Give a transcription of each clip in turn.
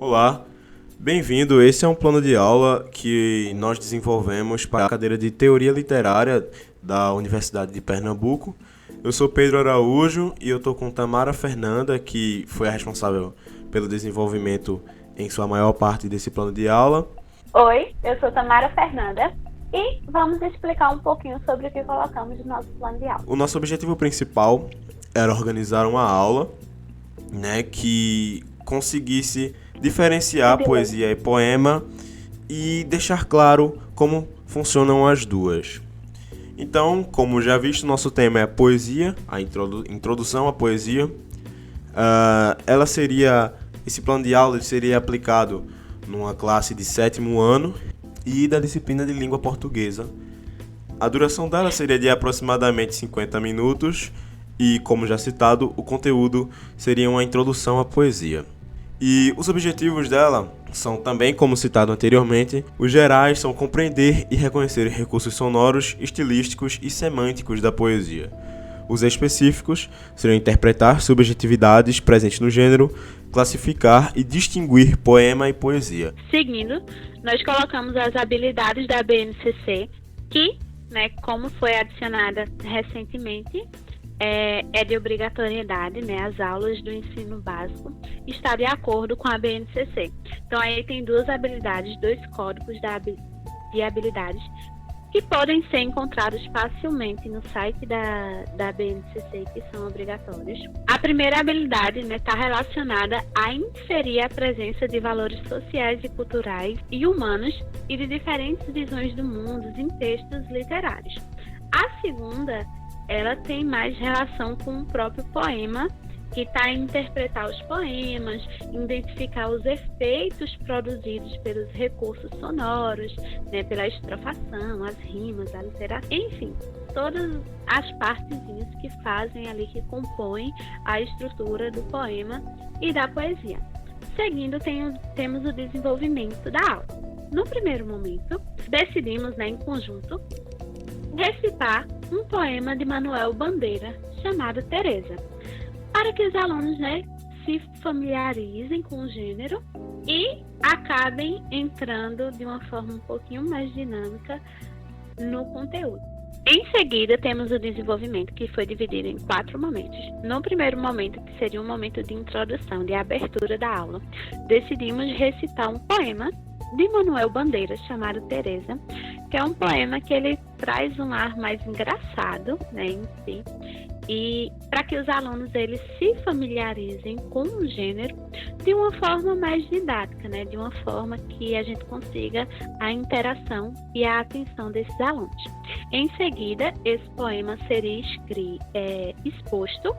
Olá, bem-vindo. Esse é um plano de aula que nós desenvolvemos para a cadeira de Teoria Literária da Universidade de Pernambuco. Eu sou Pedro Araújo e eu estou com Tamara Fernanda, que foi a responsável pelo desenvolvimento em sua maior parte desse plano de aula. Oi, eu sou Tamara Fernanda e vamos explicar um pouquinho sobre o que colocamos no nosso plano de aula. O nosso objetivo principal era organizar uma aula, que conseguisse diferenciar poesia e poema e deixar claro como funcionam as duas. Então, como já visto, nosso tema é a poesia, a introdução à poesia. Esse plano de aula seria aplicado numa classe de 7º ano e da disciplina de língua portuguesa. A duração dela seria de aproximadamente 50 minutos e, como já citado, o conteúdo seria uma introdução à poesia. E os objetivos dela são também, como citado anteriormente, os gerais são compreender e reconhecer recursos sonoros, estilísticos e semânticos da poesia. Os específicos seriam interpretar subjetividades presentes no gênero, classificar e distinguir poema e poesia. Seguindo, nós colocamos as habilidades da BNCC, que, como foi adicionada recentemente, é de obrigatoriedade, as aulas do ensino básico, está de acordo com a BNCC. Então, aí tem duas habilidades, dois códigos de habilidades que podem ser encontrados facilmente no site da BNCC, que são obrigatórios. A primeira habilidade está relacionada a inserir a presença de valores sociais e culturais e humanos e de diferentes visões do mundo em textos literários. A segunda, ela tem mais relação com o próprio poema, que está em interpretar os poemas, identificar os efeitos produzidos pelos recursos sonoros, pela estrofação, as rimas, a literatura, enfim, todas as partezinhas que fazem ali, que compõem a estrutura do poema e da poesia. Seguindo, temos o desenvolvimento da aula. No primeiro momento, decidimos, em conjunto, recitar um poema de Manuel Bandeira, chamado Teresa, para que os alunos se familiarizem com o gênero e acabem entrando de uma forma um pouquinho mais dinâmica no conteúdo. Em seguida, temos o desenvolvimento, que foi dividido em 4 momentos. No primeiro momento, que seria um momento de introdução, de abertura da aula, decidimos recitar um poema de Manuel Bandeira, chamado Teresa, que é um poema que ele traz um ar mais engraçado, em si, e para que os alunos eles se familiarizem com o gênero de uma forma mais didática, de uma forma que a gente consiga a interação e a atenção desses alunos. Em seguida, esse poema seria exposto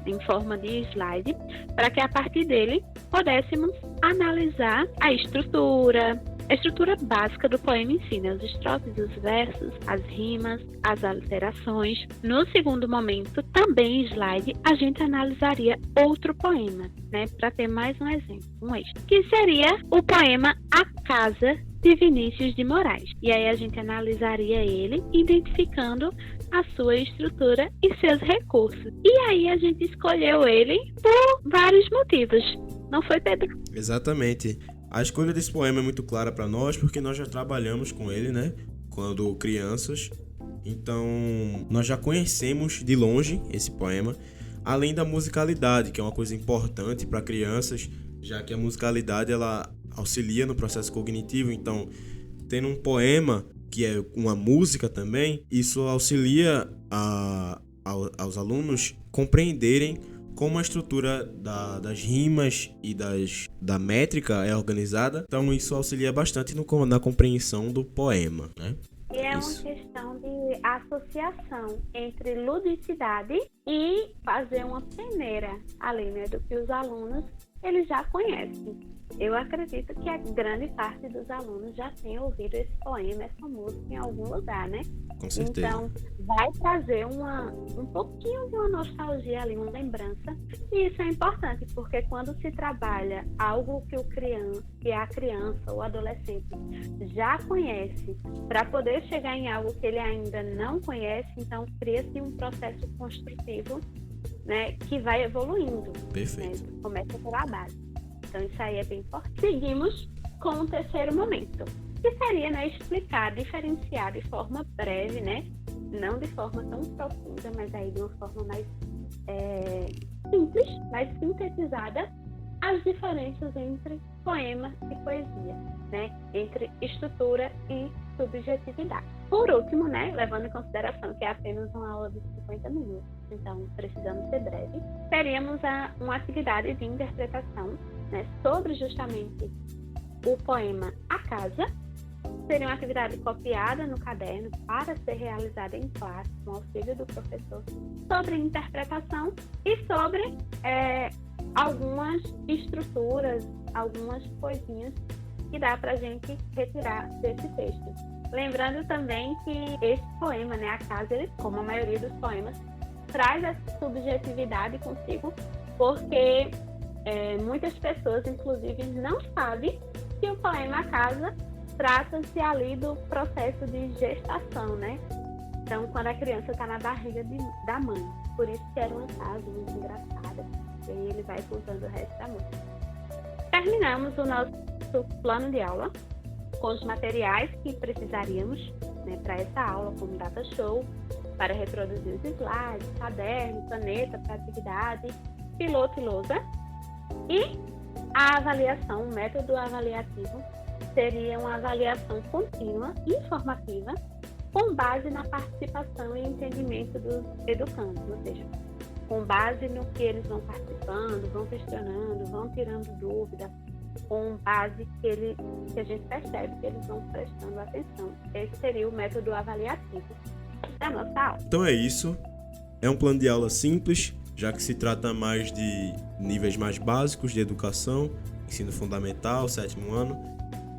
em forma de slide, para que a partir dele pudéssemos analisar a estrutura básica do poema em si, os estrofes, os versos, as rimas, as aliterações. No segundo momento, também em slide, a gente analisaria outro poema, para ter mais um exemplo, que seria o poema A Casa, de Vinícius de Moraes. E aí a gente analisaria ele, identificando a sua estrutura e seus recursos. E aí a gente escolheu ele por vários motivos. Não foi, Pedro? Exatamente. A escolha desse poema é muito clara para nós, porque nós já trabalhamos com ele, quando crianças. Então, nós já conhecemos de longe esse poema, além da musicalidade, que é uma coisa importante para crianças, já que a musicalidade ela auxilia no processo cognitivo. Então, tendo um poema que é uma música também, isso auxilia aos alunos compreenderem como a estrutura das rimas e da métrica é organizada. Então, isso auxilia bastante na compreensão do poema, E é uma questão de associação entre ludicidade e fazer uma peneira ali, do que os alunos eles já conhecem. Eu acredito que a grande parte dos alunos já tem ouvido esse poema, essa música em algum lugar, Com certeza. Então, vai trazer um pouquinho de uma nostalgia ali, uma lembrança. E isso é importante, porque quando se trabalha algo que a criança ou adolescente já conhece, para poder chegar em algo que ele ainda não conhece, então cria-se um processo construtivo, que vai evoluindo. Perfeito. Começa pela base. Então isso aí é bem importante. Seguimos com o terceiro momento, que seria, né, explicar, diferenciar de forma breve, né, não de forma tão profunda, mas aí de uma forma mais simples, mais sintetizada, as diferenças entre poema e poesia, né, entre estrutura e subjetividade. Por último, né, levando em consideração que é apenas uma aula de 50 minutos, então precisamos ser breve, teríamos uma atividade de interpretação, né, sobre justamente o poema A Casa. Seria uma atividade copiada no caderno para ser realizada em classe com auxílio do professor, sobre interpretação e sobre algumas estruturas, algumas coisinhas que dá para a gente retirar desse texto. Lembrando também que esse poema, né, A Casa, ele, como a maioria dos poemas, traz essa subjetividade consigo, porque muitas pessoas, inclusive, não sabem que o poema A Casa trata-se ali do processo de gestação, né? Então, quando a criança está na barriga da mãe. Por isso que era uma casa muito engraçada. E aí ele vai contando o resto da música. Terminamos o nosso plano de aula com os materiais que precisaríamos, né, para essa aula, como data show, para reproduzir os slides, caderno, caneta para atividade, piloto e lousa. E a avaliação, o método avaliativo, seria uma avaliação contínua, informativa, com base na participação e entendimento dos educandos, ou seja, com base no que eles vão participando, vão questionando, vão tirando dúvidas, com base que a gente percebe que eles vão prestando atenção. Esse seria o método avaliativo da nossa aula. Então é isso. É um plano de aula simples, já que se trata mais de níveis mais básicos de educação, ensino fundamental, 7º ano.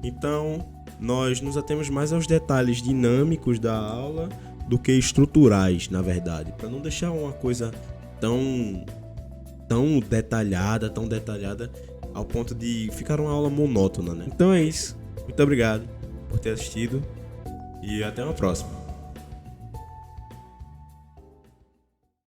Então, nós nos atemos mais aos detalhes dinâmicos da aula do que estruturais, na verdade, para não deixar uma coisa tão detalhada ao ponto de ficar uma aula monótona, né? Então é isso. Muito obrigado por ter assistido e até uma próxima.